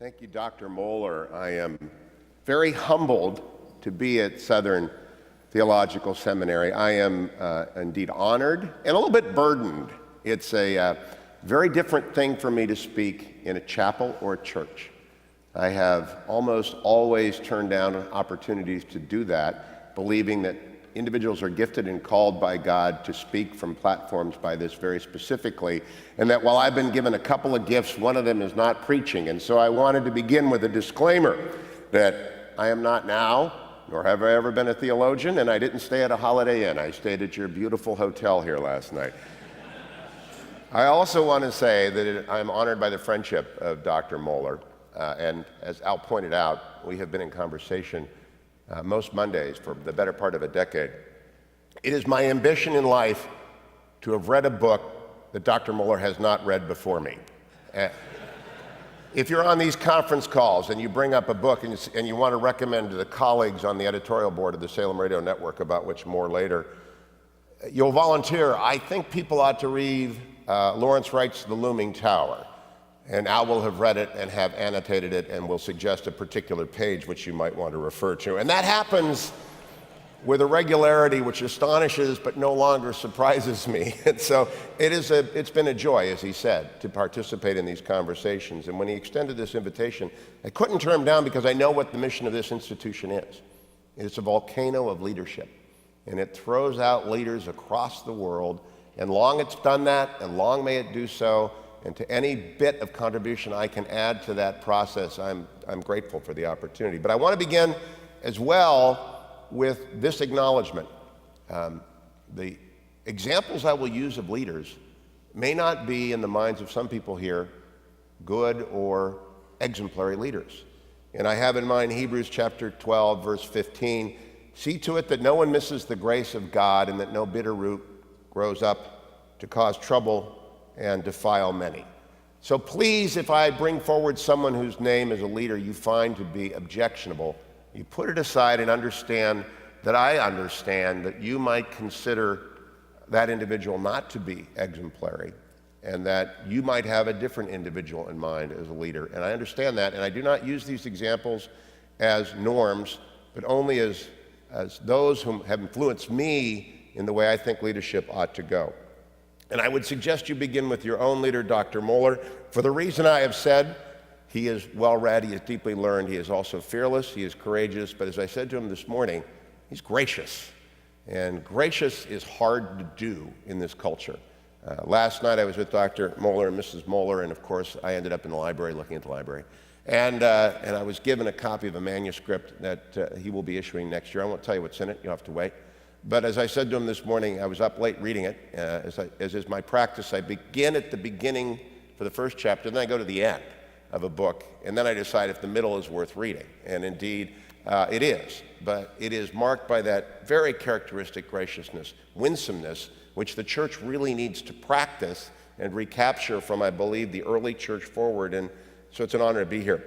Thank you, Dr. Moeller. I am very humbled to be at Southern Theological Seminary. I am indeed honored and a little bit burdened. It's a very different thing for me to speak in a chapel or a church. I have almost always turned down opportunities to do that, believing that individuals are gifted and called by God to speak from platforms by this very specifically, and that while I've been given a couple of gifts, one of them is not preaching. And so I wanted to begin with a disclaimer that I am not now, nor have I ever been a theologian, and I didn't stay at a Holiday Inn. I stayed at your beautiful hotel here last night. I also want to say that I'm honored by the friendship of Dr. Moeller, and as Al pointed out, we have been in conversation most Mondays for the better part of a decade. It is my ambition in life to have read a book that Dr. Moeller has not read before me. If you're on these conference calls and you bring up a book and you want to recommend to the colleagues on the editorial board of the Salem Radio Network, about which more later, you'll volunteer, I think people ought to read Lawrence Wright's The Looming Tower. And Al will have read it and have annotated it and will suggest a particular page which you might want to refer to. And that happens with a regularity which astonishes but no longer surprises me. And so it's been a joy, as he said, to participate in these conversations. And when he extended this invitation, I couldn't turn him down because I know what the mission of this institution is. It's a volcano of leadership. And it throws out leaders across the world. And long it's done that, and long may it do so. And to any bit of contribution I can add to that process, I'm grateful for the opportunity. But I want to begin as well with this acknowledgement. The examples I will use of leaders may not be, in the minds of some people here, good or exemplary leaders. And I have in mind Hebrews chapter 12, verse 15. See to it that no one misses the grace of God, and that no bitter root grows up to cause trouble and defile many. So please, if I bring forward someone whose name as a leader you find to be objectionable, you put it aside and understand that I understand that you might consider that individual not to be exemplary, and that you might have a different individual in mind as a leader. And I understand that, and I do not use these examples as norms, but only as those who have influenced me in the way I think leadership ought to go. And I would suggest you begin with your own leader, Dr. Moeller, for the reason I have said. He is well-read, he is deeply learned, he is also fearless, he is courageous, but as I said to him this morning, he's gracious. And gracious is hard to do in this culture. Last night I was with Dr. Moeller and Mrs. Moeller, and of course I ended up in the library, looking at the library. And I was given a copy of a manuscript that he will be issuing next year. I won't tell you what's in it, you'll have to wait. But as I said to him this morning, I was up late reading it. As is my practice, I begin at the beginning for the first chapter, and then I go to the end of a book, and then I decide if the middle is worth reading. And indeed, it is. But it is marked by that very characteristic graciousness, winsomeness, which the church really needs to practice and recapture from, I believe, the early church forward. And so it's an honor to be here.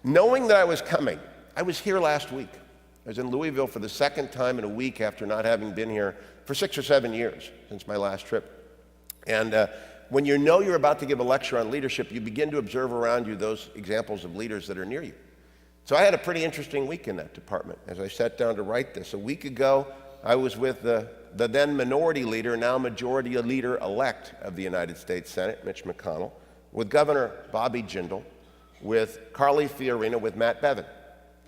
Knowing that I was coming, I was here last week. I was in Louisville for the second time in a week after not having been here for 6 or 7 years since my last trip. And when you know you're about to give a lecture on leadership, you begin to observe around you those examples of leaders that are near you. So I had a pretty interesting week in that department as I sat down to write this. A week ago, I was with the then minority leader, now majority leader-elect of the United States Senate, Mitch McCall, with Governor Bobby Jindal, with Carly Fiorina, with Matt Bevin.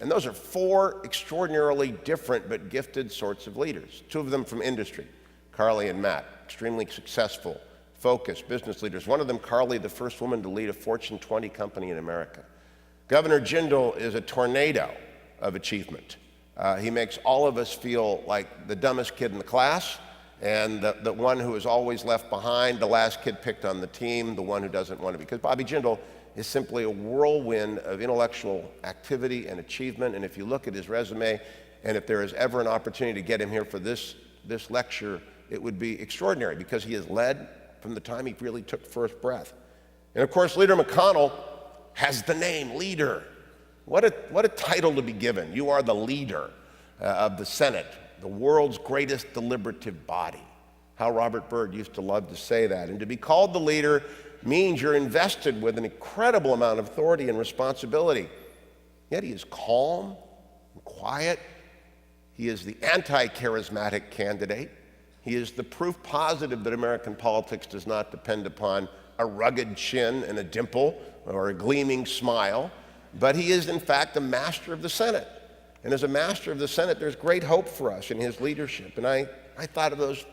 And those are 4 extraordinarily different but gifted sorts of leaders, 2 of them from industry, Carly and Matt, extremely successful, focused business leaders. One of them, Carly, the first woman to lead a Fortune 20 company in America. Governor Jindal is a tornado of achievement. He makes all of us feel like the dumbest kid in the class, and the one who is always left behind, the last kid picked on the team, the one who doesn't want to be. Because Bobby Jindal is simply a whirlwind of intellectual activity and achievement. And if you look at his resume, and if there is ever an opportunity to get him here for this lecture, it would be extraordinary, because he has led from the time he really took first breath. And of course, Leader McConnell has the name leader. What a title to be given. You are the leader of the Senate, the world's greatest deliberative body. How Robert Byrd used to love to say that. And to be called the leader means you're invested with an incredible amount of authority and responsibility. Yet he is calm and quiet. He is the anti-charismatic candidate. He is the proof positive that American politics does not depend upon a rugged chin and a dimple or a gleaming smile, but he is in fact a master of the Senate. And as a master of the Senate, there's great hope for us in his leadership. And I thought of those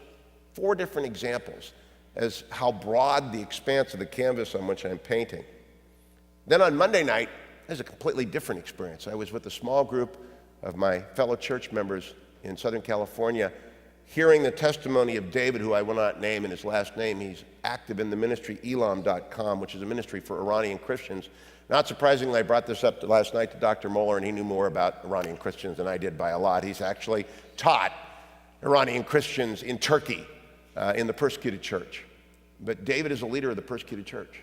4 different examples as how broad the expanse of the canvas on which I'm painting. Then on Monday night, it was a completely different experience. I was with a small group of my fellow church members in Southern California, hearing the testimony of David, who I will not name in his last name. He's active in the ministry elam.com, which is a ministry for Iranian Christians. Not surprisingly, I brought this up last night to Dr. Moeller, and he knew more about Iranian Christians than I did by a lot. He's actually taught Iranian Christians in Turkey in the persecuted church. But David is a leader of the persecuted church,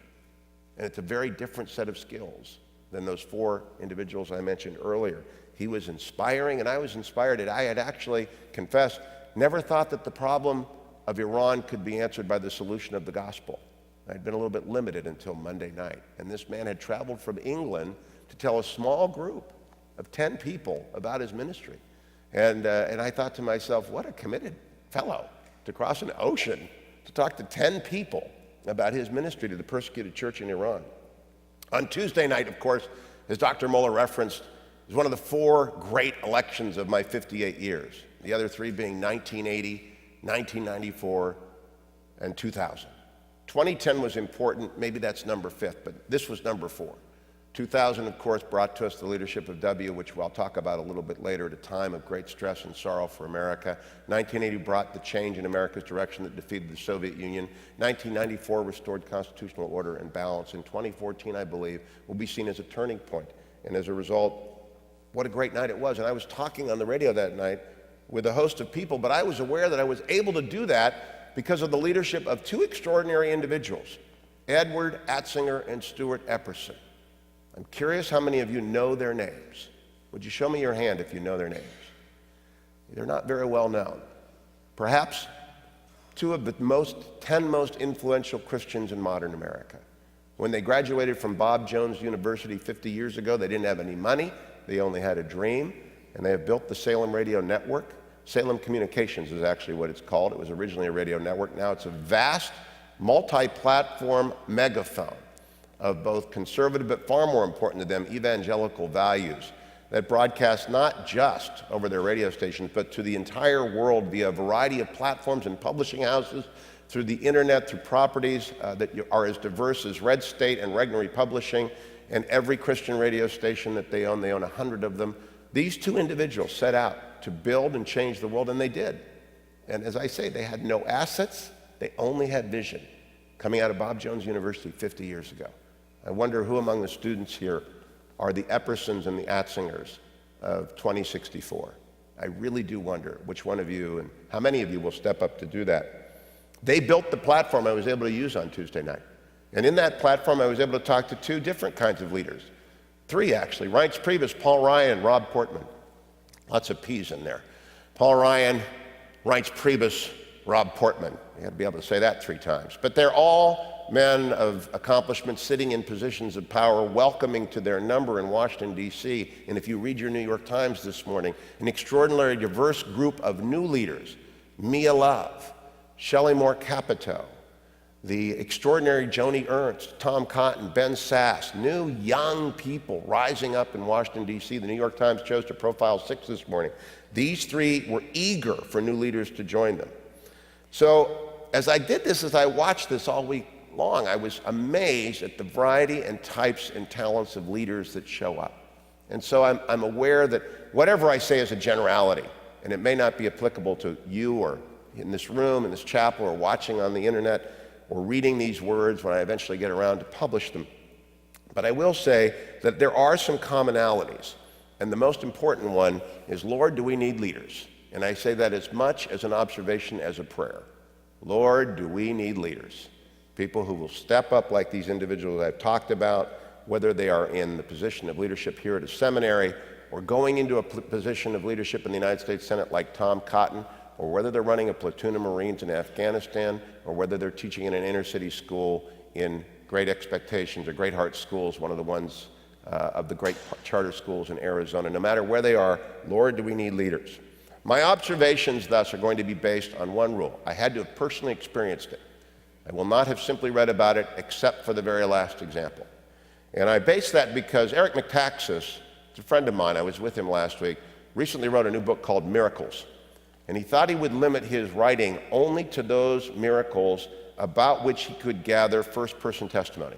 and it's a very different set of skills than those 4 individuals I mentioned earlier. He was inspiring, and I was inspired. I had actually, confessed, never thought that the problem of Iran could be answered by the solution of the gospel. I'd been a little bit limited until Monday night. And this man had traveled from England to tell a small group of 10 people about his ministry. And I thought to myself, what a committed fellow to cross an ocean to talk to 10 people about his ministry to the persecuted church in Iran. On Tuesday night, of course, as Dr. Moeller referenced, was one of the 4 great elections of my 58 years. The other 3 being 1980, 1994, and 2000. 2010 was important, maybe that's number 5, but this was number 4. 2000, of course, brought to us the leadership of W, which I'll talk about a little bit later, at a time of great stress and sorrow for America. 1980 brought the change in America's direction that defeated the Soviet Union. 1994 restored constitutional order and balance. In 2014, I believe, will be seen as a turning point. And as a result, what a great night it was. And I was talking on the radio that night with a host of people, but I was aware that I was able to do that because of the leadership of 2 extraordinary individuals, Edward Atzinger and Stuart Epperson. I'm curious how many of you know their names. Would you show me your hand if you know their names? They're not very well known. Perhaps 2 of the 10 most influential Christians in modern America. When they graduated from Bob Jones University 50 years ago, they didn't have any money, they only had a dream, and they have built the Salem Radio Network. Salem Communications is actually what it's called. It was originally a radio network. Now it's a vast, multi-platform megaphone of both conservative, but far more important to them, evangelical values that broadcast not just over their radio stations, but to the entire world via a variety of platforms and publishing houses, through the internet, through properties that are as diverse as Red State and Regnery Publishing, and every Christian radio station that they own 100 of them. These 2 individuals set out to build and change the world, and they did. And as I say, they had no assets, they only had vision, coming out of Bob Jones University 50 years ago. I wonder who among the students here are the Eppersons and the Atzingers of 2064. I really do wonder which one of you and how many of you will step up to do that. They built the platform I was able to use on Tuesday night. And in that platform, I was able to talk to 2 different kinds of leaders. 3, actually. Reince Priebus, Paul Ryan, Rob Portman. Lots of P's in there. Paul Ryan, Reince Priebus, Rob Portman. You got to be able to say that 3 times. But they're all men of accomplishment, sitting in positions of power, welcoming to their number in Washington, D.C. And if you read your New York Times this morning, an extraordinarily diverse group of new leaders, Mia Love, Shelley Moore Capito, the extraordinary Joni Ernst, Tom Cotton, Ben Sass, new young people rising up in Washington, D.C. The New York Times chose to profile 6 this morning. These 3 were eager for new leaders to join them. So as I did this, as I watched this all week long, I was amazed at the variety and types and talents of leaders that show up. And so I'm aware that whatever I say is a generality, and it may not be applicable to you or in this room, in this chapel, or watching on the internet, or reading these words when I eventually get around to publish them. But I will say that there are some commonalities, and the most important one is, Lord, do we need leaders? And I say that as much as an observation as a prayer. Lord, do we need leaders? People who will step up like these individuals I've talked about, whether they are in the position of leadership here at a seminary, or going into a position of leadership in the United States Senate like Tom Cotton, or whether they're running a platoon of Marines in Afghanistan, or whether they're teaching in an inner city school in Great Expectations or Great Heart Schools, one of the ones of the great charter schools in Arizona. No matter where they are, Lord, do we need leaders? My observations, thus, are going to be based on one rule. I had to have personally experienced it. I will not have simply read about it except for the very last example. And I base that because Eric McTaxis, it's a friend of mine, I was with him last week, recently wrote a new book called Miracles. And he thought he would limit his writing only to those miracles about which he could gather first-person testimony.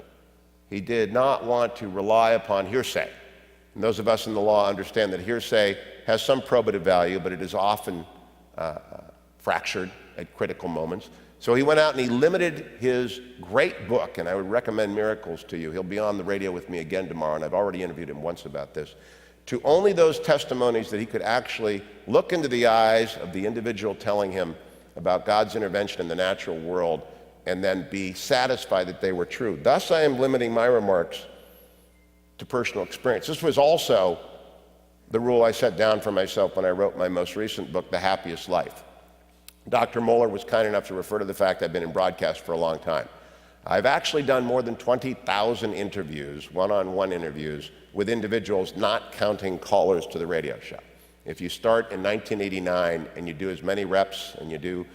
He did not want to rely upon hearsay. And those of us in the law understand that hearsay has some probative value, but it is often fractured at critical moments. So he went out and he limited his great book, and I would recommend Miracles to you. He'll be on the radio with me again tomorrow, and I've already interviewed him once about this, to only those testimonies that he could actually look into the eyes of the individual telling him about God's intervention in the natural world and then be satisfied that they were true. Thus, I am limiting my remarks to personal experience. This was also the rule I set down for myself when I wrote my most recent book, The Happiest Life. Dr. Moeller was kind enough to refer to the fact I've been in broadcast for a long time. I've actually done more than 20,000 interviews, one-on-one interviews, with individuals, not counting callers to the radio show. If you start in 1989 and you do as many reps and you do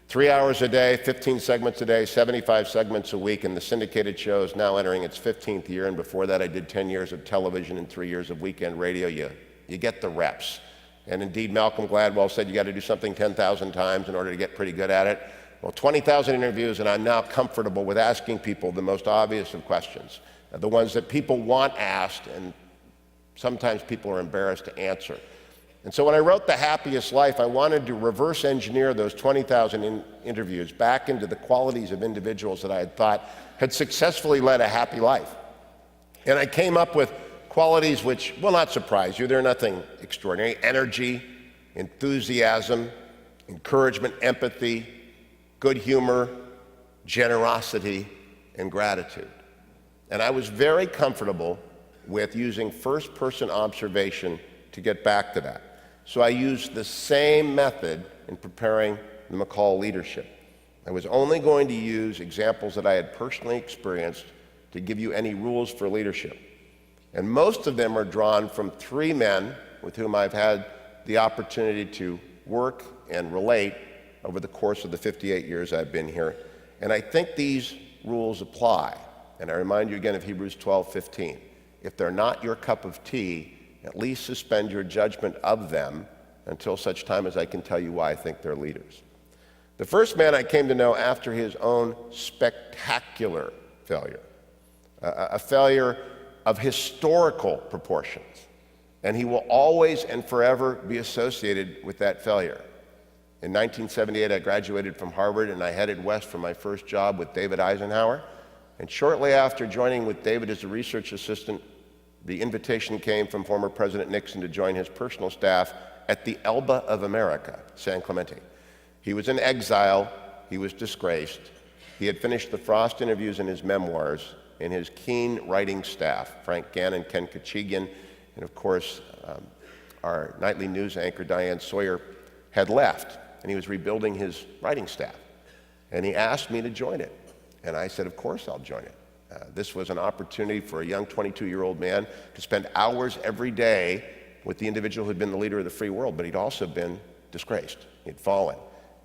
3 hours a day, 15 segments a day, 75 segments a week, and the syndicated show is now entering its 15th year, and before that I did 10 years of television and 3 years of weekend radio, you get the reps. And indeed, Malcolm Gladwell said you got to do something 10,000 times in order to get pretty good at it. Well, 20,000 interviews, and I'm now comfortable with asking people the most obvious of questions, the ones that people want asked, and sometimes people are embarrassed to answer. And so when I wrote The Happiest Life, I wanted to reverse engineer those 20,000 interviews back into the qualities of individuals that I had thought had successfully led a happy life. And I came up with qualities which will not surprise you. They're nothing extraordinary. Energy, enthusiasm, encouragement, empathy, good humor, generosity, and gratitude. And I was very comfortable with using first-person observation to get back to that. So I used the same method in preparing the McCall leadership. I was only going to use examples that I had personally experienced to give you any rules for leadership. And most of them are drawn from 3 men with whom I've had the opportunity to work and relate over the course of the 58 years I've been here. And I think these rules apply. And I remind you again of Hebrews 12:15. If they're not your cup of tea, at least suspend your judgment of them until such time as I can tell you why I think they're leaders. The first man I came to know after his own spectacular failure, a failure of historical proportions, and he will always and forever be associated with that failure. In 1978, I graduated from Harvard and I headed west for my first job with David Eisenhower. And shortly after joining with David as a research assistant, the invitation came from former President Nixon to join his personal staff at the Elba of America, San Clemente. He was in exile, he was disgraced. He had finished the Frost interviews in his memoirs, and his keen writing staff, Frank Gannon, Ken Kachigian, and of course, our nightly news anchor, Diane Sawyer, had left, and he was rebuilding his writing staff. And he asked me to join it. And I said, of course I'll join it. This was an opportunity for a young 22-year-old man to spend hours every day with the individual who had been the leader of the free world, but he'd also been disgraced. He'd fallen.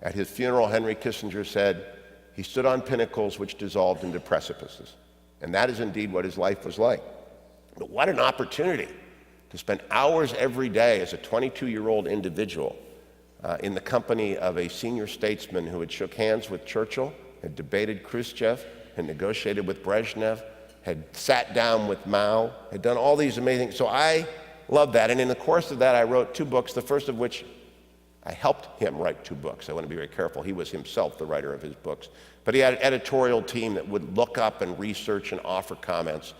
At his funeral, Henry Kissinger said, he stood on pinnacles which dissolved into precipices. And that is indeed what his life was like. But what an opportunity to spend hours every day as a 22-year-old individual in the company of a senior statesman who had shook hands with Churchill, had debated Khrushchev, had negotiated with Brezhnev, had sat down with Mao, had done all these amazing things. So I love that. And in the course of that, I wrote 2 books, the first of which I helped him write 2 books. I want to be very careful. He was himself the writer of his books. But he had an editorial team that would look up and research and offer comments.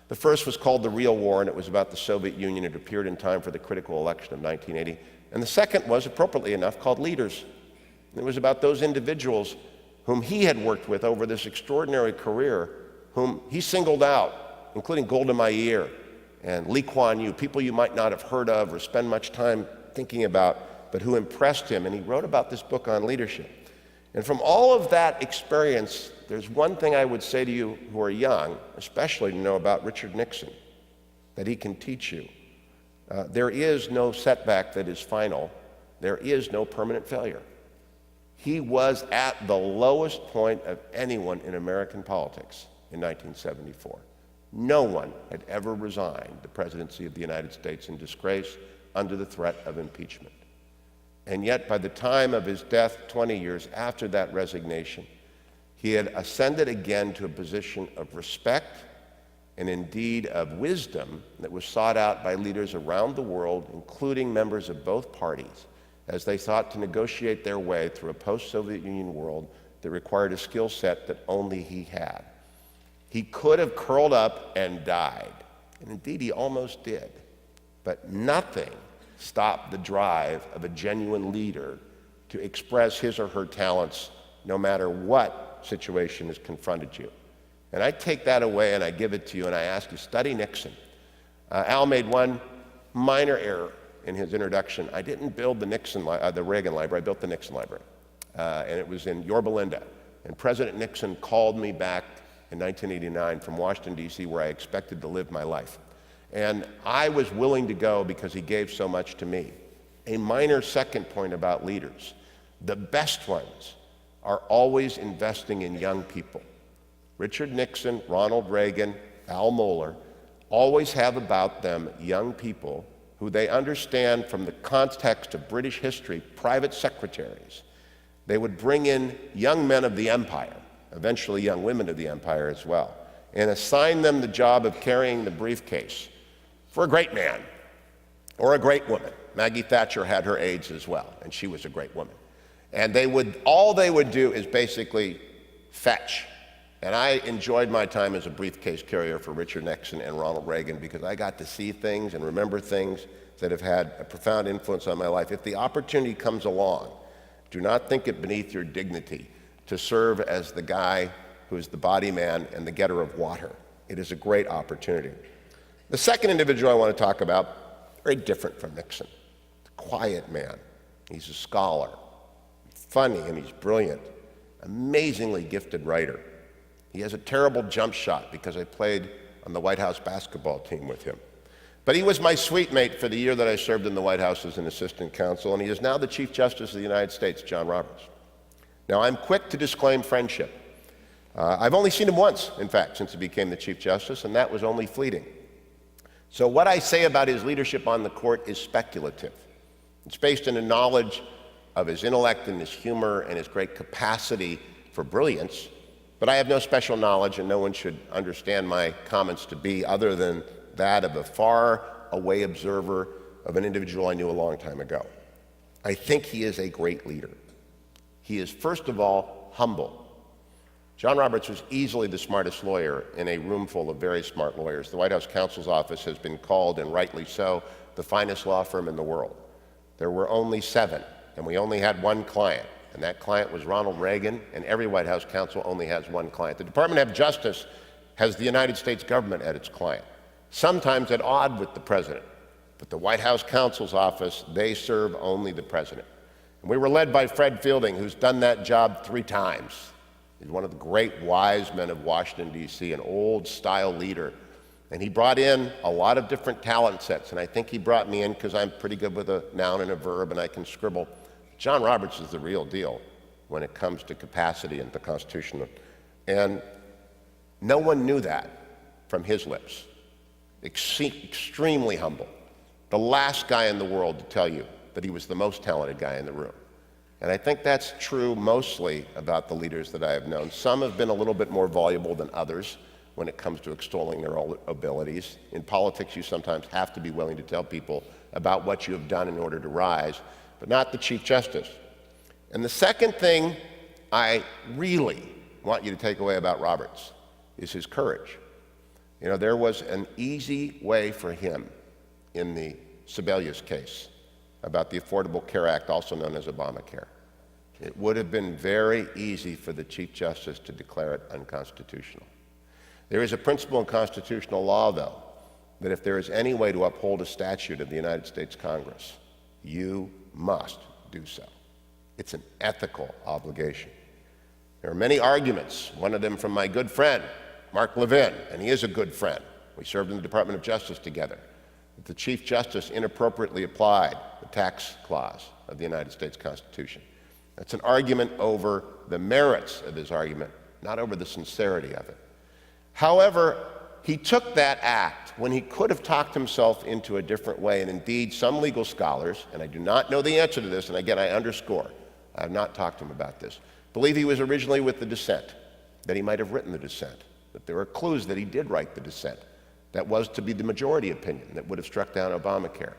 The first was called The Real War, and it was about the Soviet Union. It appeared in time for the critical election of 1980. And the second was, appropriately enough, called Leaders. It was about those individuals whom he had worked with over this extraordinary career, whom he singled out, including Golda Meir and Lee Kuan Yew, people you might not have heard of or spend much time thinking about, but who impressed him. And he wrote about this book on leadership. And from all of that experience there's one thing I would say to you who are young, especially to know about Richard Nixon, that he can teach you. There is no setback that is final. There is no permanent failure. He was at the lowest point of anyone in American politics in 1974. No one had ever resigned the presidency of the United States in disgrace under the threat of impeachment. And yet, by the time of his death, 20 years after that resignation, he had ascended again to a position of respect and indeed of wisdom that was sought out by leaders around the world, including members of both parties, as they sought to negotiate their way through a post-Soviet Union world that required a skill set that only he had. He could have curled up and died, and indeed he almost did, but nothing stopped the drive of a genuine leader to express his or her talents no matter what situation has confronted you. And I take that away and I give it to you and I ask you, study Nixon. Al made one minor error in his introduction. I didn't build the Reagan Library, I built the Nixon Library. And it was in Yorba Linda. And President Nixon called me back in 1989 from Washington, D.C., where I expected to live my life. And I was willing to go because he gave so much to me. A minor second point about leaders. The best ones are always investing in young people. Richard Nixon, Ronald Reagan, Al Mohler always have about them young people who they understand from the context of British history, private secretaries. They would bring in young men of the empire, eventually young women of the empire as well, and assign them the job of carrying the briefcase for a great man or a great woman. Maggie Thatcher had her aides as well, and she was a great woman. And all they would do is basically fetch. And I enjoyed my time as a briefcase carrier for Richard Nixon and Ronald Reagan because I got to see things and remember things that have had a profound influence on my life. If the opportunity comes along, do not think it beneath your dignity to serve as the guy who is the body man and the getter of water. It is a great opportunity. The second individual I want to talk about, very different from Nixon. A quiet man. He's a scholar. Funny and he's brilliant. Amazingly gifted writer. He has a terrible jump shot because I played on the White House basketball team with him. But he was my suite mate for the year that I served in the White House as an assistant counsel, and he is now the Chief Justice of the United States, John Roberts. Now, I'm quick to disclaim friendship. I've only seen him once, in fact, since he became the Chief Justice, and that was only fleeting. So what I say about his leadership on the court is speculative. It's based on a knowledge of his intellect and his humor and his great capacity for brilliance, but I have no special knowledge, and no one should understand my comments to be other than that of a far-away observer of an individual I knew a long time ago. I think he is a great leader. He is, first of all, humble. John Roberts was easily the smartest lawyer in a room full of very smart lawyers. The White House counsel's office has been called, and rightly so, the finest law firm in the world. There were only 7, and we only had one client, and that client was Ronald Reagan, and every White House counsel only has one client. The Department of Justice has the United States government at its client, sometimes at odds with the president. But the White House counsel's office, they serve only the president. And we were led by Fred Fielding, who's done that job 3 times. He's one of the great wise men of Washington, D.C., an old-style leader. And he brought in a lot of different talent sets, and I think he brought me in because I'm pretty good with a noun and a verb, and I can scribble. John Roberts is the real deal when it comes to capacity and the Constitution. And no one knew that from his lips. Extremely humble. The last guy in the world to tell you that he was the most talented guy in the room. And I think that's true mostly about the leaders that I have known. Some have been a little bit more voluble than others when it comes to extolling their abilities. In politics, you sometimes have to be willing to tell people about what you have done in order to rise, but not the Chief Justice. And the second thing I really want you to take away about Roberts is his courage. You know, there was an easy way for him in the Sebelius case about the Affordable Care Act, also known as Obamacare. It would have been very easy for the Chief Justice to declare it unconstitutional. There is a principle in constitutional law, though, that if there is any way to uphold a statute of the United States Congress, you must do so. It's an ethical obligation. There are many arguments, one of them from my good friend, Mark Levin, and he is a good friend. We served in the Department of Justice together, that the Chief Justice inappropriately applied the tax clause of the United States Constitution. That's an argument over the merits of his argument, not over the sincerity of it. However, he took that act when he could have talked himself into a different way, and indeed some legal scholars, and I do not know the answer to this, and again I underscore, I have not talked to him about this, believe he was originally with the dissent, that he might have written the dissent, that there are clues that he did write the dissent. That was to be the majority opinion that would have struck down Obamacare.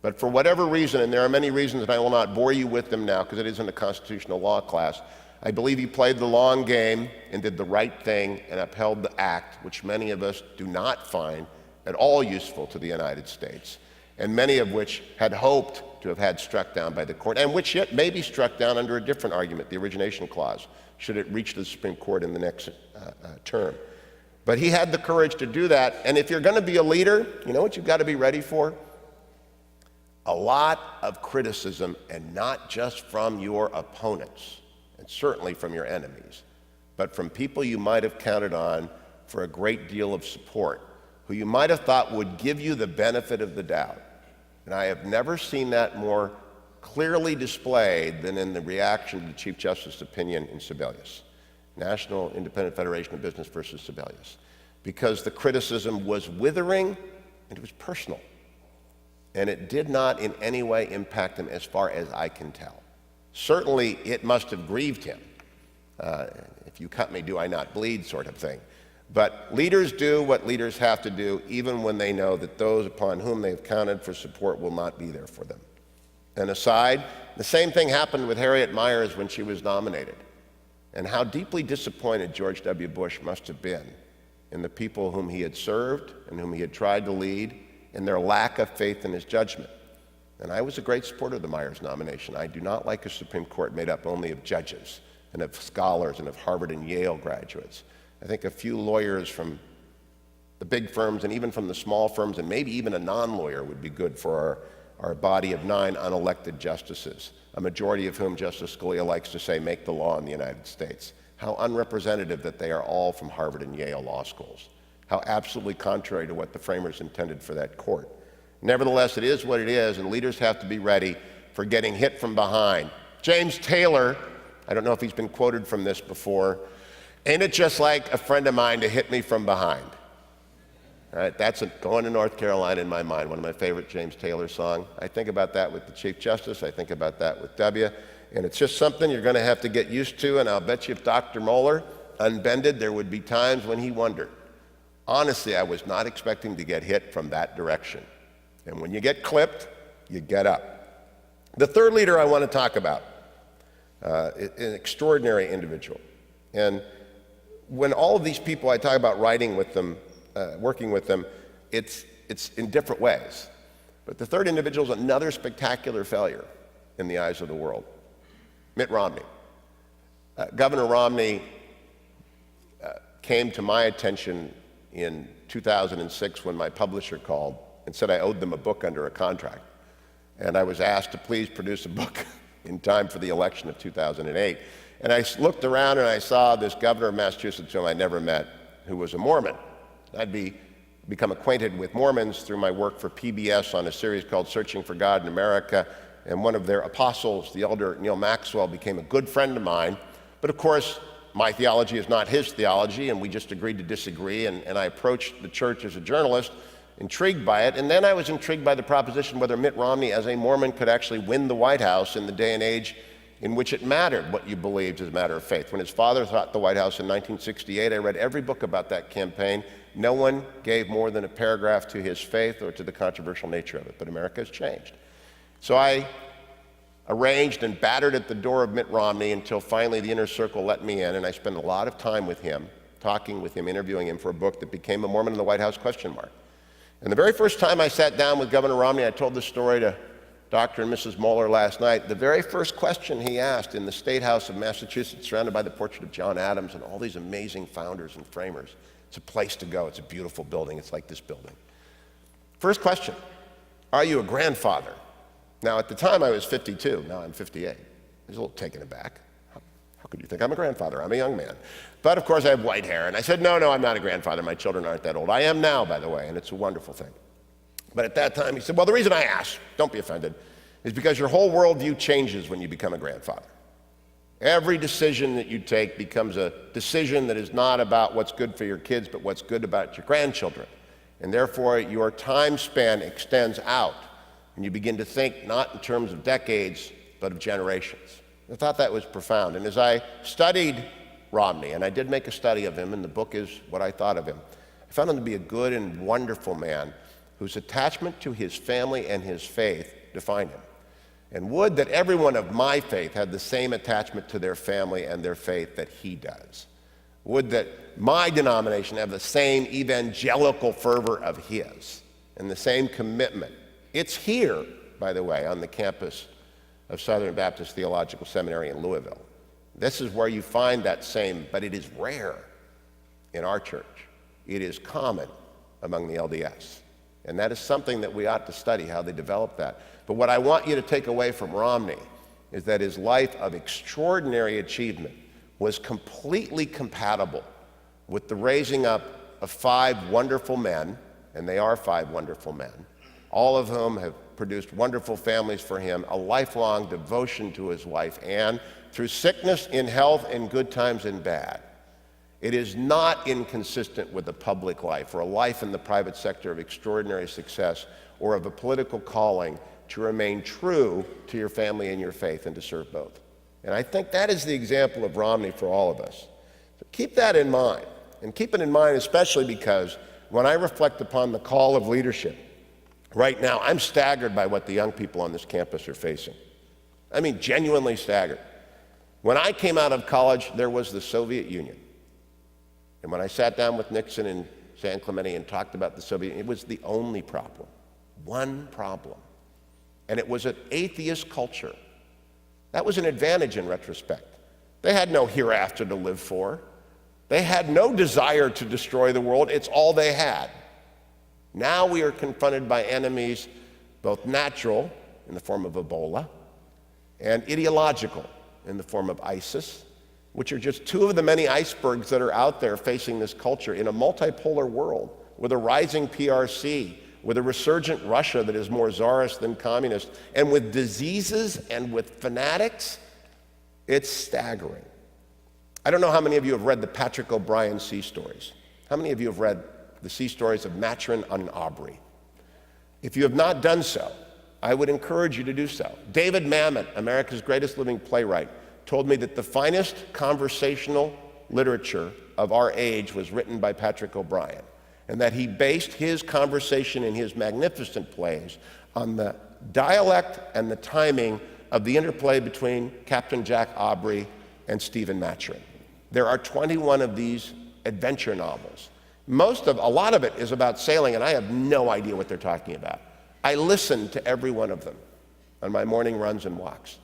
But for whatever reason, and there are many reasons and I will not bore you with them now because it isn't a constitutional law class, I believe he played the long game and did the right thing and upheld the act, which many of us do not find at all useful to the United States, and many of which had hoped to have had struck down by the court, and which yet may be struck down under a different argument, the origination clause, should it reach the Supreme Court in the next term. But he had the courage to do that, and if you're going to be a leader, you know what you've got to be ready for? A lot of criticism, and not just from your opponents, and certainly from your enemies, but from people you might have counted on for a great deal of support, who you might have thought would give you the benefit of the doubt. And I have never seen that more clearly displayed than in the reaction to the Chief Justice's opinion in Sebelius, National Independent Federation of Business versus Sebelius, because the criticism was withering and it was personal. And it did not in any way impact him as far as I can tell. Certainly it must have grieved him. If you cut me, do I not bleed sort of thing. But leaders do what leaders have to do, even when they know that those upon whom they've counted for support will not be there for them. And aside, the same thing happened with Harriet Miers when she was nominated. And how deeply disappointed George W. Bush must have been in the people whom he had served and whom he had tried to lead, and their lack of faith in his judgment. And I was a great supporter of the Miers nomination. I do not like a Supreme Court made up only of judges and of scholars and of Harvard and Yale graduates. I think a few lawyers from the big firms and even from the small firms, and maybe even a non-lawyer, would be good for our body of 9 unelected justices, a majority of whom Justice Scalia likes to say make the law in the United States. How unrepresentative that they are all from Harvard and Yale law schools. How absolutely contrary to what the framers intended for that court. Nevertheless, it is what it is, and leaders have to be ready for getting hit from behind. James Taylor, I don't know if he's been quoted from this before, ain't it just like a friend of mine to hit me from behind? All right, that's going to North Carolina in my mind, one of my favorite James Taylor songs. I think about that with the Chief Justice, I think about that with W, and it's just something you're going to have to get used to, and I'll bet you if Dr. Moeller unbended, there would be times when he wondered. Honestly, I was not expecting to get hit from that direction. And when you get clipped, you get up. The third leader I want to talk about, an extraordinary individual. And when all of these people I talk about writing with them, working with them, it's in different ways. But the third individual is another spectacular failure in the eyes of the world. Mitt Romney. Governor Romney came to my attention in 2006 when my publisher called and said I owed them a book under a contract. And I was asked to please produce a book in time for the election of 2008. And I looked around and I saw this governor of Massachusetts whom I never met, who was a Mormon. I'd become acquainted with Mormons through my work for PBS on a series called Searching for God in America. And one of their apostles, the elder Neil Maxwell, became a good friend of mine. But of course, my theology is not his theology, and we just agreed to disagree. And I approached the church as a journalist, intrigued by it. And then I was intrigued by the proposition whether Mitt Romney, as a Mormon, could actually win the White House in the day and age in which it mattered what you believed as a matter of faith. When his father sought the White House in 1968, I read every book about that campaign. No one gave more than a paragraph to his faith or to the controversial nature of it, but America has changed. So I arranged and battered at the door of Mitt Romney until finally the inner circle let me in, and I spent a lot of time with him, talking with him, interviewing him for a book that became A Mormon in the White House ? And the very first time I sat down with Governor Romney, I told this story to Dr. and Mrs. Moeller last night, the very first question he asked in the State House of Massachusetts, surrounded by the portrait of John Adams and all these amazing founders and framers. It's a place to go. It's a beautiful building. It's like this building. First question, are you a grandfather? Now, at the time, I was 52. Now I'm 58. I was a little taken aback. How how could you think I'm a grandfather? I'm a young man. But of course I have white hair. And I said, no, I'm not a grandfather. My children aren't that old. I am now, by the way, and it's a wonderful thing. But at that time he said, well, the reason I asked, don't be offended, is because your whole worldview changes when you become a grandfather. Every decision that you take becomes a decision that is not about what's good for your kids, but what's good about your grandchildren. And therefore, your time span extends out, and you begin to think not in terms of decades, but of generations. I thought that was profound. And as I studied Romney, and I did make a study of him, and the book is what I thought of him, I found him to be a good and wonderful man whose attachment to his family and his faith defined him. And would that everyone of my faith had the same attachment to their family and their faith that he does. Would that my denomination have the same evangelical fervor of his and the same commitment. It's here, by the way, on the campus of Southern Baptist Theological Seminary in Louisville. This is where you find that same, but it is rare in our church. It is common among the LDS. And that is something that we ought to study, how they develop that. But what I want you to take away from Romney is that his life of extraordinary achievement was completely compatible with the raising up of 5 wonderful men, and they are 5 wonderful men, all of whom have produced wonderful families for him, a lifelong devotion to his wife Anne, through sickness, in health, in good times and bad. It is not inconsistent with a public life or a life in the private sector of extraordinary success or of a political calling to remain true to your family and your faith and to serve both. And I think that is the example of Romney for all of us. So keep that in mind, and keep it in mind especially because when I reflect upon the call of leadership, right now I'm staggered by what the young people on this campus are facing. I mean, genuinely staggered. When I came out of college, there was the Soviet Union. And when I sat down with Nixon in San Clemente and talked about the Soviet Union, it was the only problem, one problem. And it was an atheist culture. That was an advantage in retrospect. They had no hereafter to live for. They had no desire to destroy the world. It's all they had. Now we are confronted by enemies, both natural in the form of Ebola and ideological in the form of ISIS, which are just 2 of the many icebergs that are out there facing this culture in a multipolar world with a rising PRC, with a resurgent Russia that is more czarist than communist, and with diseases and with fanatics. It's staggering. I don't know how many of you have read the Patrick O'Brian Sea Stories. How many of you have read the Sea Stories of Maturin and Aubrey? If you have not done so, I would encourage you to do so. David Mamet, America's greatest living playwright, told me that the finest conversational literature of our age was written by Patrick O'Brian, and that he based his conversation in his magnificent plays on the dialect and the timing of the interplay between Captain Jack Aubrey and Stephen Maturin. There are 21 of these adventure novels. A lot of it is about sailing, and I have no idea what they're talking about. I listen to every one of them on my morning runs and walks,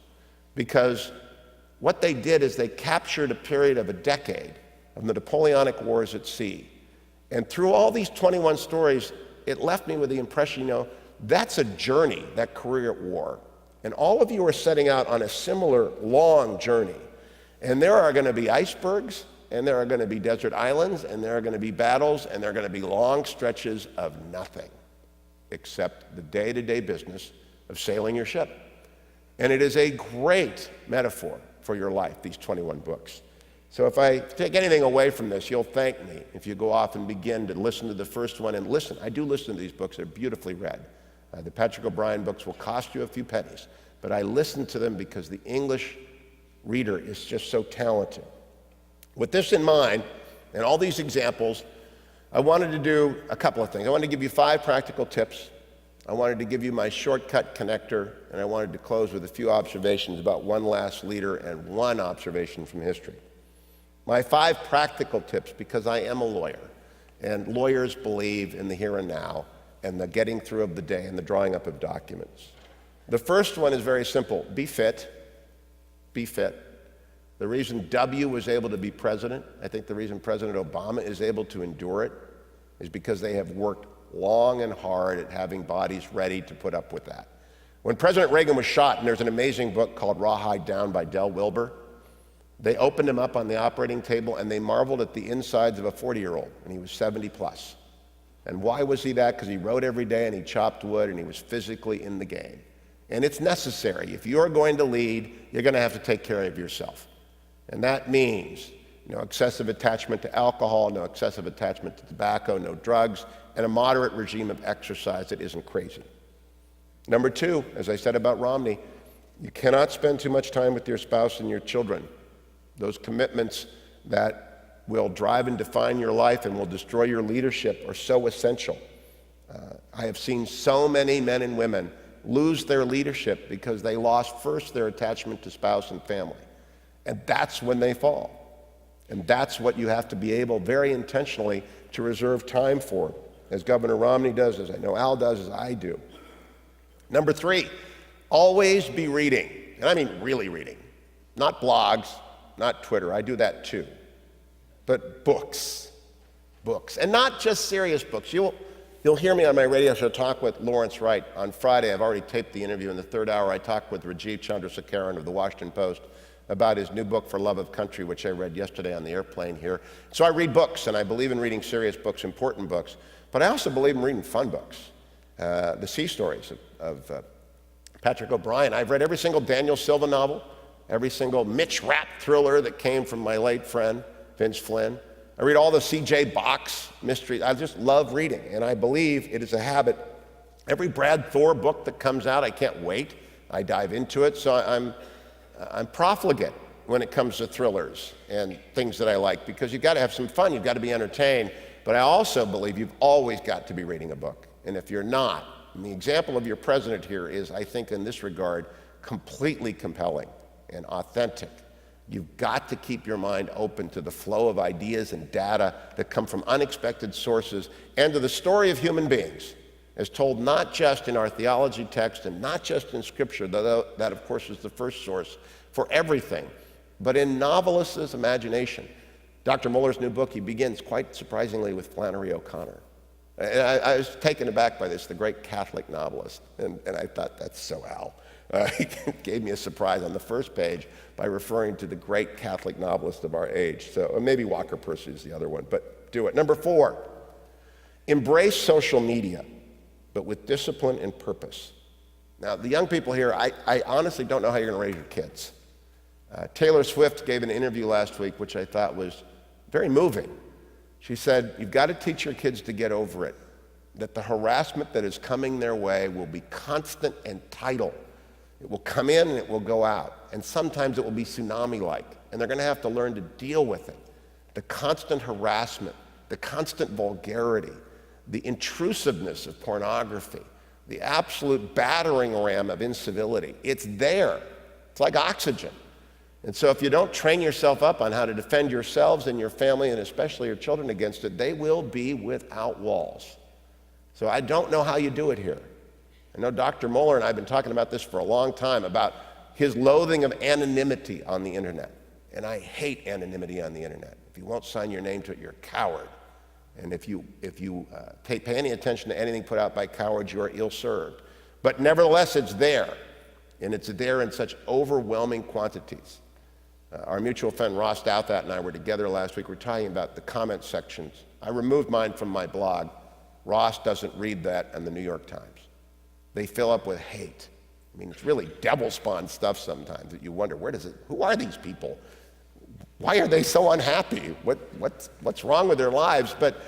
because what they did is they captured a period of a decade of the Napoleonic Wars at sea. And through all these 21 stories, it left me with the impression, that's a journey, that career at war. And all of you are setting out on a similar long journey. And there are going to be icebergs, and there are going to be desert islands, and there are going to be battles, and there are going to be long stretches of nothing except the day-to-day business of sailing your ship. And it is a great metaphor for your life, these 21 books. So if I take anything away from this, you'll thank me if you go off and begin to listen to the first one. And listen, I do listen to these books. They're beautifully read. The Patrick O'Brian books will cost you a few pennies, but I listen to them because the English reader is just so talented. With this in mind, and all these examples, I wanted to do a couple of things. I wanted to give you 5 practical tips. I wanted to give you my shortcut connector, and I wanted to close with a few observations about one last leader and one observation from history. My 5 practical tips, because I am a lawyer, and lawyers believe in the here and now, and the getting through of the day, and the drawing up of documents. The first one is very simple. Be fit. Be fit. The reason W was able to be president, I think the reason President Obama is able to endure it, is because they have worked long and hard at having bodies ready to put up with that. When President Reagan was shot, and there's an amazing book called Rawhide Down by Del Wilbur, They opened him up on the operating table and they marveled at the insides of a 40-year-old, and he was 70 plus. And why was he that? Because he wrote every day and he chopped wood and he was physically in the game. And it's necessary. If you're going to lead, you're going to have to take care of yourself. And that means no excessive attachment to alcohol, no excessive attachment to tobacco, no drugs, and a moderate regime of exercise that isn't crazy. Number two, as I said about Romney, you cannot spend too much time with your spouse and your children. Those commitments that will drive and define your life and will destroy your leadership are so essential. I have seen so many men and women lose their leadership because they lost first their attachment to spouse and family. And that's when they fall. And that's what you have to be able very intentionally to reserve time for, as Governor Romney does, as I know Al does, as I do. Number three, always be reading. And I mean really reading. Not blogs, not Twitter. I do that too. But books. Books. And not just serious books. You'll hear me on my radio show talk with Lawrence Wright on Friday. I've already taped the interview. In the third hour, I talked with Rajiv Chandrasekaran of the Washington Post about his new book, For Love of Country, which I read yesterday on the airplane here. So I read books, and I believe in reading serious books, important books. But I also believe in reading fun books. The Sea Stories of Patrick O'Brien. I've read every single Daniel Silva novel, every single Mitch Rapp thriller that came from my late friend, Vince Flynn. I read all the C.J. Box mysteries. I just love reading, and I believe it is a habit. Every Brad Thor book that comes out, I can't wait. I dive into it, so I'm profligate when it comes to thrillers and things that I like, because you've got to have some fun, you've got to be entertained, but I also believe you've always got to be reading a book. And if you're not, and the example of your president here is, I think in this regard, completely compelling and authentic. You've got to keep your mind open to the flow of ideas and data that come from unexpected sources and to the story of human beings, as told not just in our theology text and not just in Scripture, though that of course is the first source for everything, but in novelists' imagination. Dr. Muller's new book, he begins quite surprisingly with Flannery O'Connor. I was taken aback by this, the great Catholic novelist, and I thought, that's so Al. He gave me a surprise on the first page by referring to the great Catholic novelist of our age. So maybe Walker Percy is the other one, but do it. Number four, embrace social media, but with discipline and purpose. Now, the young people here, I honestly don't know how you're going to raise your kids. Taylor Swift gave an interview last week, which I thought was very moving. She said, you've got to teach your kids to get over it, that the harassment that is coming their way will be constant and tidal. It will come in and it will go out, and sometimes it will be tsunami-like, and they're going to have to learn to deal with it. The constant harassment, the constant vulgarity, the intrusiveness of pornography, the absolute battering ram of incivility. It's there. It's like oxygen. And so if you don't train yourself up on how to defend yourselves and your family, and especially your children against it, they will be without walls. So I don't know how you do it here. I know Dr. Mueller and I have been talking about this for a long time, about his loathing of anonymity on the internet. And I hate anonymity on the internet. If you won't sign your name to it, you're a coward. And if you pay any attention to anything put out by cowards, you are ill-served. But nevertheless, it's there. And it's there in such overwhelming quantities. Our mutual friend Ross Douthat and I were together last week. We were talking about the comment sections. I removed mine from my blog. Ross doesn't read that in the New York Times. They fill up with hate. I mean, it's really devil-spawned stuff sometimes that you wonder, who are these people? Why are they so unhappy? What's wrong with their lives? But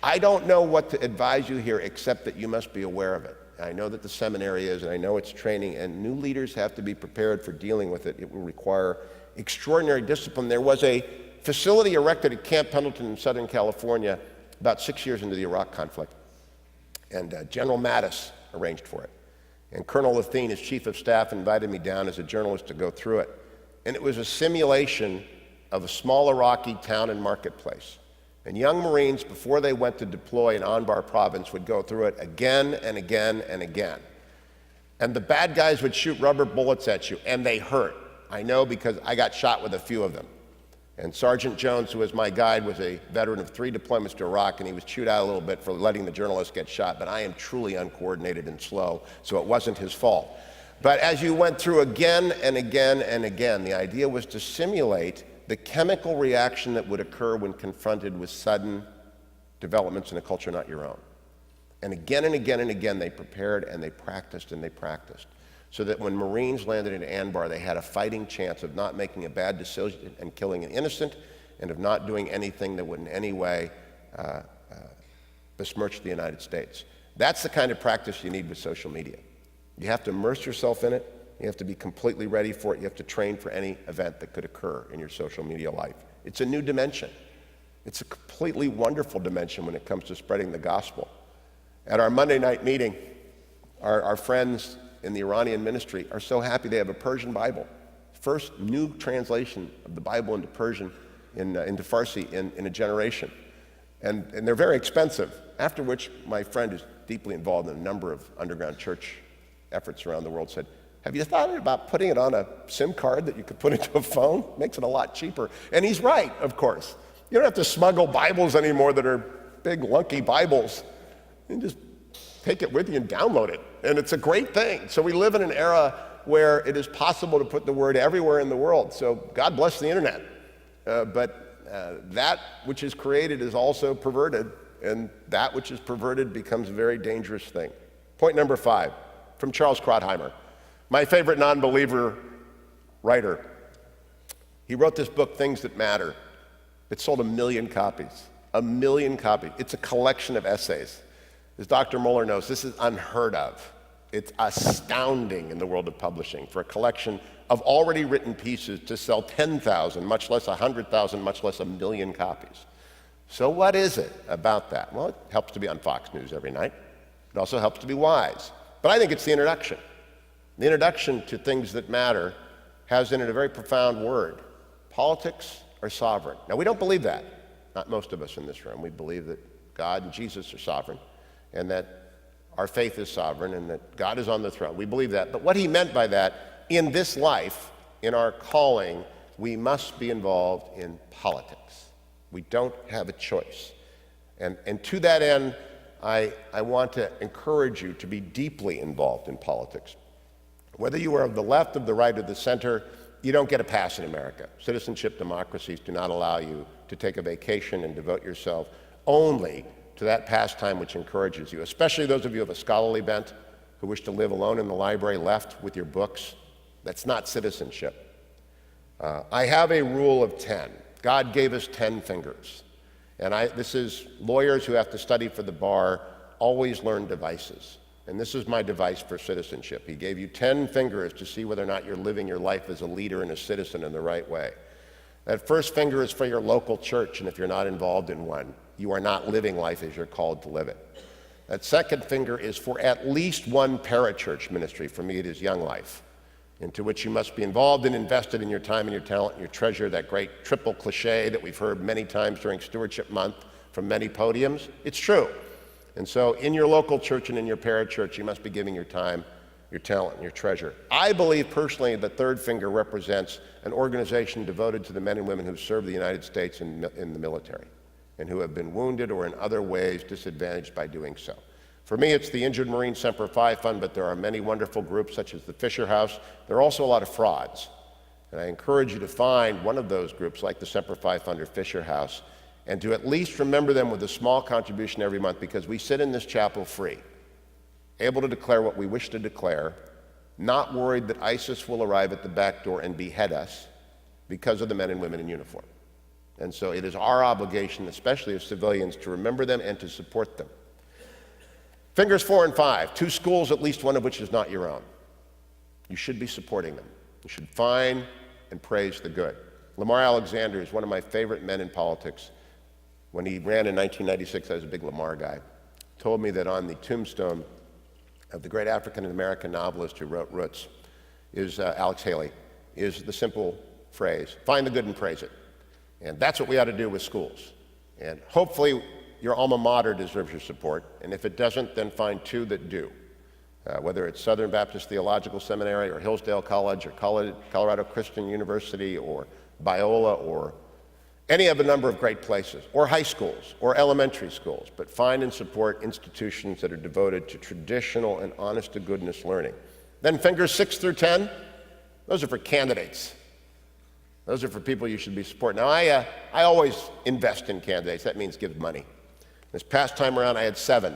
I don't know what to advise you here, except that you must be aware of it. I know that the seminary is, and I know it's training, and new leaders have to be prepared for dealing with it. It will require extraordinary discipline. There was a facility erected at Camp Pendleton in Southern California about 6 years into the Iraq conflict, and General Mattis arranged for it. And Colonel Lathine, his chief of staff, invited me down as a journalist to go through it. And it was a simulation of a small Iraqi town and marketplace. And young Marines, before they went to deploy in Anbar province, would go through it again and again and again. And the bad guys would shoot rubber bullets at you, and they hurt. I know because I got shot with a few of them. And Sergeant Jones, who was my guide, was a veteran of 3 deployments to Iraq, and he was chewed out a little bit for letting the journalist get shot, but I am truly uncoordinated and slow, so it wasn't his fault. But as you went through again and again and again, the idea was to simulate the chemical reaction that would occur when confronted with sudden developments in a culture not your own. And again and again and again, they prepared and they practiced and they practiced, so that when Marines landed in Anbar, they had a fighting chance of not making a bad decision and killing an innocent, and of not doing anything that would in any way besmirch the United States. That's the kind of practice you need with social media. You have to immerse yourself in it. You have to be completely ready for it. You have to train for any event that could occur in your social media life. It's a new dimension. It's a completely wonderful dimension when it comes to spreading the gospel. At our Monday night meeting, our friends in the Iranian ministry are so happy they have a Persian Bible. First new translation of the Bible into Persian, into Farsi in a generation. And they're very expensive, after which my friend who's deeply involved in a number of underground church efforts around the world said, have you thought about putting it on a SIM card that you could put into a phone? Makes it a lot cheaper. And he's right, of course. You don't have to smuggle Bibles anymore that are big, lunky Bibles. You can just take it with you and download it. And it's a great thing. So we live in an era where it is possible to put the word everywhere in the world. So God bless the internet. But that which is created is also perverted, and that which is perverted becomes a very dangerous thing. Point number 5, from Charles Krautheimer, my favorite non-believer writer. He wrote this book, Things That Matter. It sold 1 million copies. 1 million copies. It's a collection of essays. As Dr. Moeller knows, this is unheard of. It's astounding in the world of publishing for a collection of already written pieces to sell 10,000, much less 100,000, much less 1 million copies. So what is it about that? Well, it helps to be on Fox News every night. It also helps to be wise. But I think it's the introduction. The introduction to Things That Matter has in it a very profound word. Politics are sovereign. Now, we don't believe that. Not most of us in this room. We believe that God and Jesus are sovereign, and that our faith is sovereign, and that God is on the throne. We believe that. But what he meant by that, in this life, in our calling, we must be involved in politics. We don't have a choice. And to that end, I want to encourage you to be deeply involved in politics. Whether you are of the left, of the right, or the center, you don't get a pass in America. Citizenship democracies do not allow you to take a vacation and devote yourself only to that pastime which encourages you, especially those of you of a scholarly bent who wish to live alone in the library left with your books. That's not citizenship. I have a rule of 10. God gave us 10 fingers. And this is lawyers who have to study for the bar always learn devices. And this is my device for citizenship. He gave you 10 fingers to see whether or not you're living your life as a leader and a citizen in the right way. That first finger is for your local church, and if you're not involved in one, you are not living life as you're called to live it. That second finger is for at least one parachurch ministry. For me, it is Young Life, into which you must be involved and invested in your time and your talent and your treasure, that great triple cliche that we've heard many times during Stewardship Month from many podiums. It's true. And so in your local church and in your parachurch, you must be giving your time, your talent, and your treasure. I believe personally the third finger represents an organization devoted to the men and women who serve the United States in the military and who have been wounded or in other ways disadvantaged by doing so. For me, it's the Injured Marine Semper Fi Fund, but there are many wonderful groups such as the Fisher House. There are also a lot of frauds. And I encourage you to find one of those groups like the Semper Fi Fund or Fisher House and to at least remember them with a small contribution every month, because we sit in this chapel free, able to declare what we wish to declare, not worried that ISIS will arrive at the back door and behead us because of the men and women in uniform. And so it is our obligation, especially as civilians, to remember them and to support them. Fingers 4 and 5, 2 schools, at least one of which is not your own. You should be supporting them. You should find and praise the good. Lamar Alexander is one of my favorite men in politics. When he ran in 1996, I was a big Lamar guy, told me that on the tombstone of the great African-American novelist who wrote Roots, is Alex Haley, is the simple phrase, find the good and praise it. And that's what we ought to do with schools. And hopefully your alma mater deserves your support, and if it doesn't, then find 2 that do. Whether it's Southern Baptist Theological Seminary or Hillsdale College or Colorado Christian University or Biola or any of a number of great places, or high schools or elementary schools, but find and support institutions that are devoted to traditional and honest-to-goodness learning. Then fingers 6 through 10, those are for candidates. Those are for people you should be supporting. Now, I always invest in candidates. That means give money. This past time around, I had 7.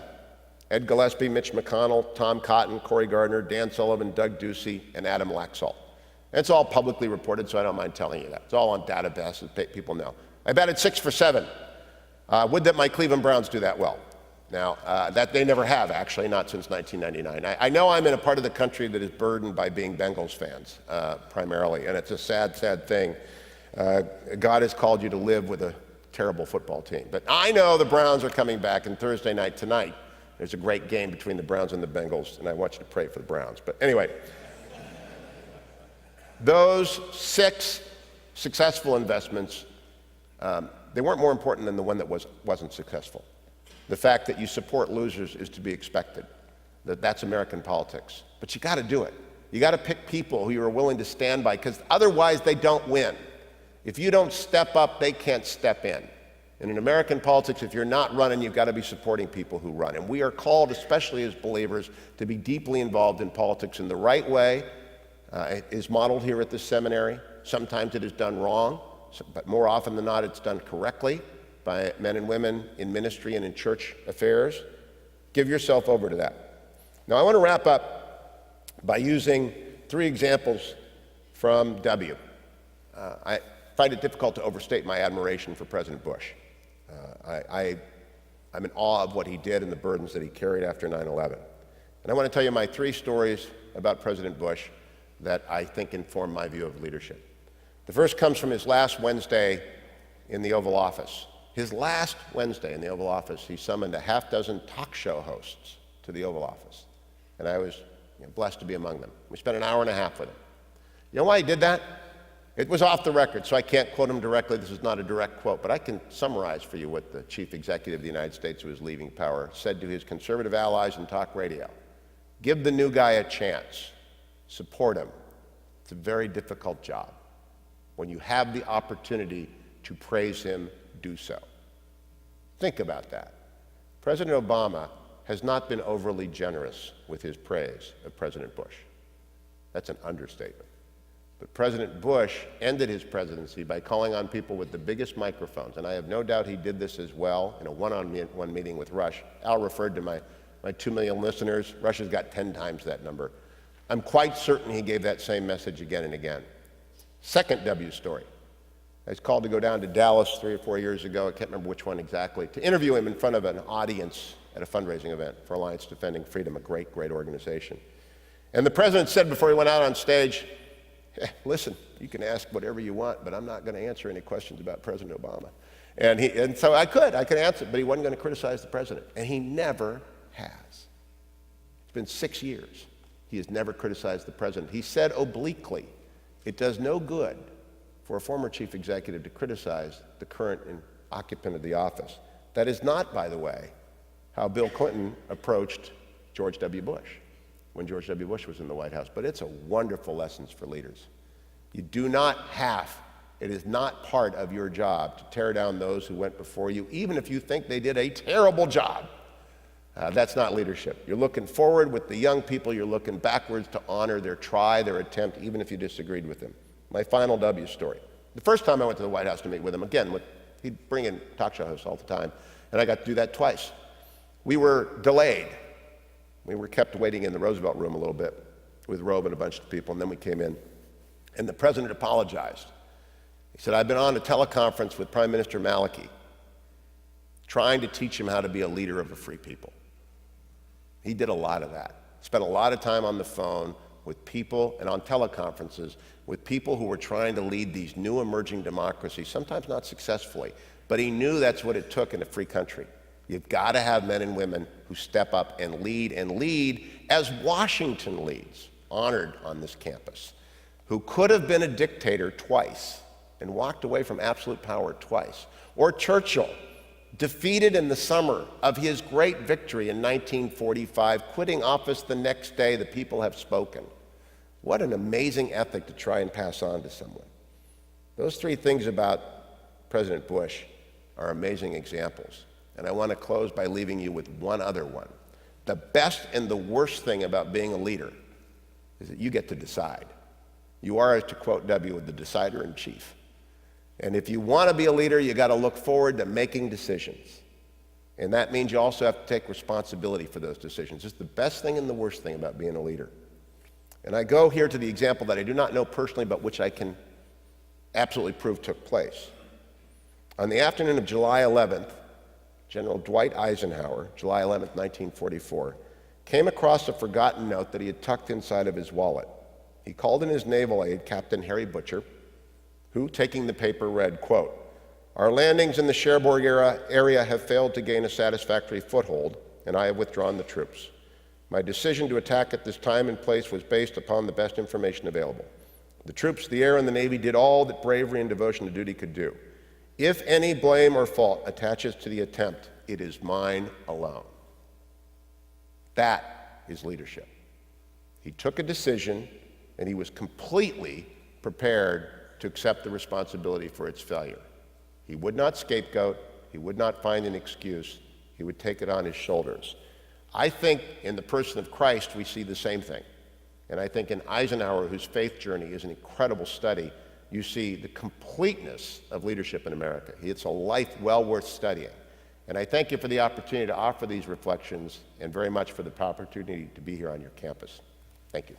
Ed Gillespie, Mitch McConnell, Tom Cotton, Cory Gardner, Dan Sullivan, Doug Ducey, and Adam Laxalt. And it's all publicly reported, so I don't mind telling you that. It's all on databases, people know. I batted 6 for 7. Would that my Cleveland Browns do that well? Now, that they never have, actually, not since 1999. I know I'm in a part of the country that is burdened by being Bengals fans, primarily, and it's a sad, sad thing. God has called you to live with a terrible football team. But I know the Browns are coming back, and Thursday night tonight, there's a great game between the Browns and the Bengals, and I want you to pray for the Browns. But anyway, those 6 successful investments, they weren't more important than the one that wasn't successful. The fact that you support losers is to be expected. That's American politics. But you got to do it. You got to pick people who you are willing to stand by, because otherwise they don't win. If you don't step up, they can't step in. And in American politics, if you're not running, you've got to be supporting people who run. And we are called, especially as believers, to be deeply involved in politics in the right way. It is modeled here at the seminary. Sometimes it is done wrong, but more often than not, it's done correctly by men and women in ministry and in church affairs. Give yourself over to that. Now, I want to wrap up by using 3 examples from W. I find it difficult to overstate my admiration for President Bush. I'm in awe of what he did and the burdens that he carried after 9/11. And I want to tell you my 3 stories about President Bush that I think inform my view of leadership. The first comes from his last Wednesday in the Oval Office. His last Wednesday in the Oval Office, he summoned a half-dozen talk show hosts to the Oval Office. And I was blessed to be among them. We spent an hour and a half with him. You know why he did that? It was off the record, so I can't quote him directly. This is not a direct quote, but I can summarize for you what the chief executive of the United States, who was leaving power, said to his conservative allies in talk radio. Give the new guy a chance. Support him. It's a very difficult job. When you have the opportunity to praise him, do so. Think about that. President Obama has not been overly generous with his praise of President Bush. That's an understatement. But President Bush ended his presidency by calling on people with the biggest microphones, and I have no doubt he did this as well in a one-on-one meeting with Rush. Al referred to my 2 million listeners. Rush has got 10 times that number. I'm quite certain he gave that same message again and again. Second W story. I was called to go down to Dallas 3 or 4 years ago, I can't remember which one exactly, to interview him in front of an audience at a fundraising event for Alliance Defending Freedom, a great, great organization. And the president said before he went out on stage, listen, you can ask whatever you want, but I'm not going to answer any questions about President Obama. And so I could answer, but he wasn't going to criticize the president. And he never has. It's been 6 years. He has never criticized the president. He said obliquely, it does no good for a former chief executive to criticize the current occupant of the office. That is not, by the way, how Bill Clinton approached George W. Bush when George W. Bush was in the White House. But it's a wonderful lesson for leaders. You do not have, it is not part of your job to tear down those who went before you, even if you think they did a terrible job. That's not leadership. You're looking forward with the young people, you're looking backwards to honor their try, their attempt, even if you disagreed with them. My final W story. The first time I went to the White House to meet with him, again, he'd bring in talk show hosts all the time, and I got to do that twice. We were delayed. We were kept waiting in the Roosevelt room a little bit with Robe and a bunch of people, and then we came in, and the president apologized. He said, I've been on a teleconference with Prime Minister Maliki, trying to teach him how to be a leader of a free people. He did a lot of that. Spent a lot of time on the phone with people and on teleconferences with people who were trying to lead these new emerging democracies, sometimes not successfully, but he knew that's what it took in a free country. You've got to have men and women who step up and lead as Washington leads, honored on this campus, who could have been a dictator twice and walked away from absolute power twice, or Churchill, defeated in the summer of his great victory in 1945, quitting office the next day, the people have spoken. What an amazing ethic to try and pass on to someone. Those 3 things about President Bush are amazing examples. And I want to close by leaving you with one other one. The best and the worst thing about being a leader is that you get to decide. You are, to quote W., the decider in chief. And if you want to be a leader, you got to look forward to making decisions. And that means you also have to take responsibility for those decisions. It's the best thing and the worst thing about being a leader. And I go here to the example that I do not know personally, but which I can absolutely prove took place. On the afternoon of July 11th, General Dwight Eisenhower, July 11th, 1944, came across a forgotten note that he had tucked inside of his wallet. He called in his naval aide, Captain Harry Butcher, who, taking the paper, read, quote, "Our landings in the Cherbourg area have failed to gain a satisfactory foothold, and I have withdrawn the troops. My decision to attack at this time and place was based upon the best information available. The troops, the air, and the Navy did all that bravery and devotion to duty could do. If any blame or fault attaches to the attempt, it is mine alone." That is leadership. He took a decision, and he was completely prepared to accept the responsibility for its failure. He would not scapegoat. He would not find an excuse. He would take it on his shoulders. I think in the person of Christ, we see the same thing. And I think in Eisenhower, whose faith journey is an incredible study, you see the completeness of leadership in America. It's a life well worth studying. And I thank you for the opportunity to offer these reflections and very much for the opportunity to be here on your campus. Thank you.